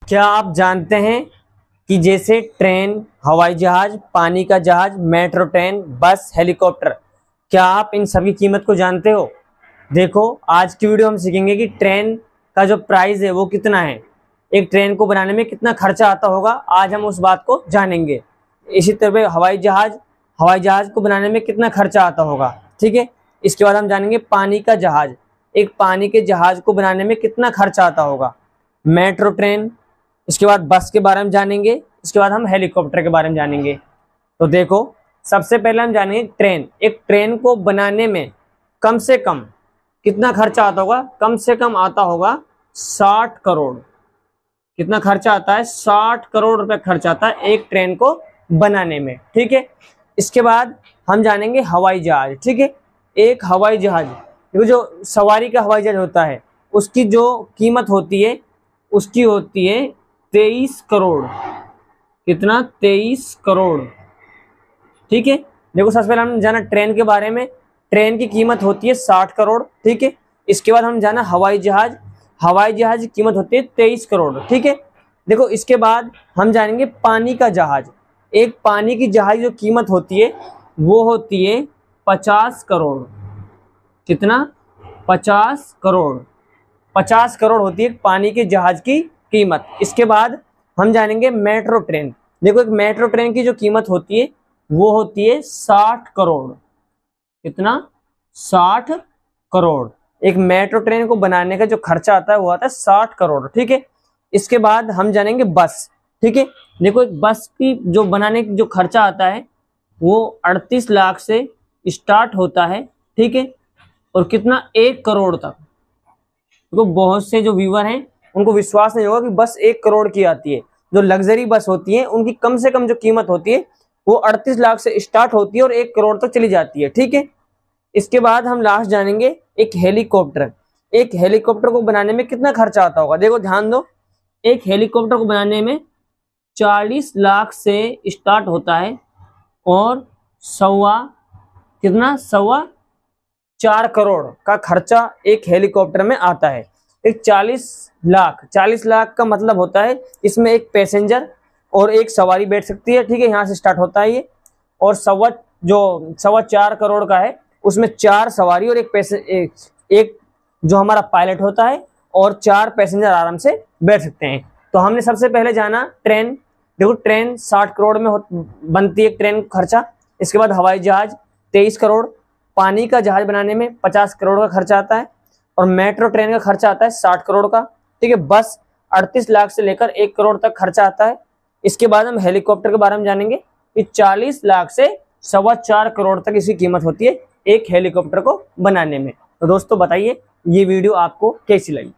क्या आप जानते हैं कि जैसे ट्रेन, हवाई जहाज, पानी का जहाज, मेट्रो ट्रेन, बस, हेलीकॉप्टर, क्या आप इन सभी कीमत को जानते हो? देखो, आज की वीडियो हम सीखेंगे कि ट्रेन का जो प्राइस है वो कितना है, एक ट्रेन को बनाने में कितना खर्चा आता होगा। आज हम उस बात को जानेंगे। इसी तरह हवाई जहाज को बनाने में कितना खर्चा आता होगा, ठीक है। इसके बाद हम जानेंगे पानी का जहाज, एक पानी के जहाज को बनाने में कितना खर्चा आता होगा। मेट्रो ट्रेन, इसके बाद बस के बारे में जानेंगे, इसके बाद हम हेलीकॉप्टर के बारे में जानेंगे। तो देखो, सबसे पहले हम जानेंगे ट्रेन। एक ट्रेन को बनाने में कम से कम कितना खर्चा आता होगा? कम से कम आता होगा 60 करोड़। कितना खर्चा आता है? 60 करोड़ रुपए खर्चा आता है एक ट्रेन को बनाने में, ठीक है। इसके बाद हम जानेंगे हवाई जहाज, ठीक है। एक हवाई जहाज, जो सवारी का हवाई जहाज होता है, उसकी जो कीमत होती है उसकी होती है 23 करोड़। कितना? 23 करोड़, ठीक है। देखो, सबसे पहले हम जाना ट्रेन के बारे में। ट्रेन की कीमत होती है 60 करोड़, ठीक है। इसके बाद हम जाना हवाई जहाज। हवाई जहाज की कीमत होती है 23 करोड़, ठीक है। देखो, इसके बाद हम जानेंगे पानी का जहाज। एक पानी की जहाज जो कीमत होती है वो होती है 50 करोड़। कितना? 50 करोड़। 50 करोड़ होती है पानी के जहाज की कीमत। इसके बाद हम जानेंगे मेट्रो ट्रेन। देखो, एक मेट्रो ट्रेन की जो कीमत होती है वो होती है 60 करोड़। कितना? 60 करोड़। एक मेट्रो ट्रेन को बनाने का जो खर्चा आता है वो आता है 60 करोड़, ठीक है। इसके बाद हम जानेंगे बस, ठीक है। देखो, एक बस की जो बनाने की जो खर्चा आता है वो 38 लाख से स्टार्ट होता है, ठीक है। और कितना? 1 करोड़ तक। तो बहुत से जो व्यूअर हैं उनको विश्वास नहीं होगा कि बस 1 करोड़ की आती है। जो लग्जरी बस होती है उनकी कम से कम जो कीमत होती है वो 38 लाख से स्टार्ट होती है और 1 करोड़ तक चली जाती है, ठीक है। इसके बाद हम लास्ट जानेंगे एक हेलीकॉप्टर। एक हेलीकॉप्टर को बनाने में कितना खर्चा आता होगा? देखो, ध्यान दो, एक हेलीकॉप्टर को बनाने में 40 लाख से स्टार्ट होता है और सवा 4 करोड़ का खर्चा एक हेलीकॉप्टर में आता है। एक 40 लाख का मतलब होता है इसमें एक पैसेंजर और एक सवारी बैठ सकती है, ठीक है। यहाँ से स्टार्ट होता है ये। और सवा 4 करोड़ का है, उसमें 4 सवारी और एक जो हमारा पायलट होता है और 4 पैसेंजर आराम से बैठ सकते हैं। तो हमने सबसे पहले जाना ट्रेन। देखो, ट्रेन 60 करोड़ में बनती है एक ट्रेन का खर्चा। इसके बाद हवाई जहाज 23 करोड़, पानी का जहाज बनाने में 50 करोड़ का खर्चा आता है और मेट्रो ट्रेन का खर्चा आता है 60 करोड़ का, ठीक है। बस 38 लाख से लेकर 1 करोड़ तक खर्चा आता है। इसके बाद हम हेलीकॉप्टर के बारे में जानेंगे कि 40 लाख से सवा 4 करोड़ तक इसकी कीमत होती है एक हेलीकॉप्टर को बनाने में। तो दोस्तों, बताइए ये वीडियो आपको कैसी लगी?